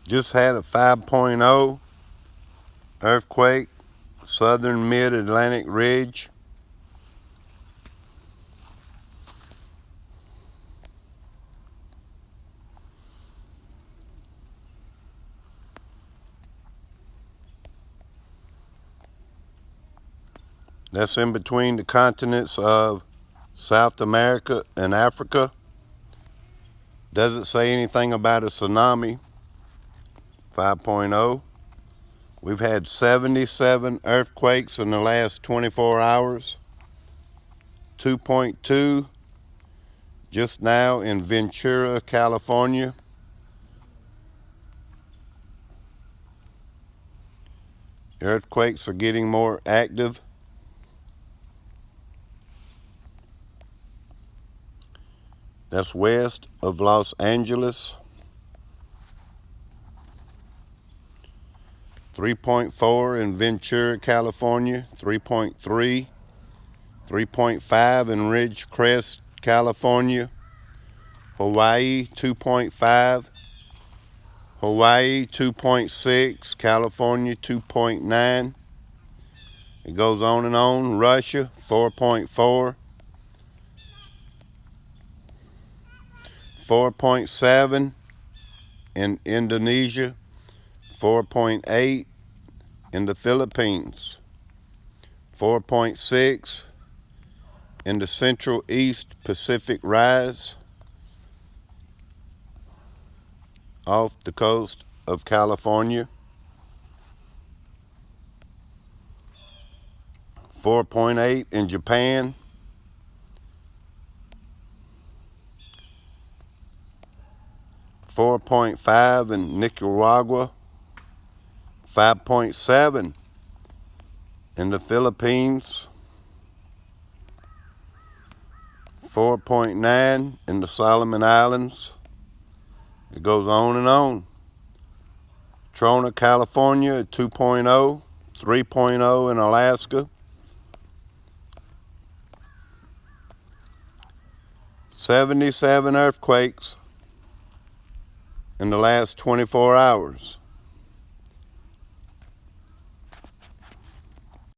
Just had a 5.0 earthquake, southern mid-Atlantic ridge. That's in between the continents of South America and Africa. Doesn't say anything about a tsunami. 5.0. We've had 77 earthquakes in the last 24 hours. 2.2 just now in Ventura, California. Earthquakes are getting more active. That's west of Los Angeles. 3.4 in Ventura, California. 3.3. 3.5 in Ridgecrest, California. Hawaii, 2.5. Hawaii, 2.6. California, 2.9. It goes on and on. Russia, 4.4. 4.7 in Indonesia. 4.8 in the Philippines. 4.6 in the Central East Pacific Rise off the coast of California. 4.8 in Japan. 4.5 in Nicaragua. 5.7 in the Philippines. 4.9 in the Solomon Islands. It goes on and on. Trona, California, 2.0. 3.0 in Alaska. 77 earthquakes in the last 24 hours.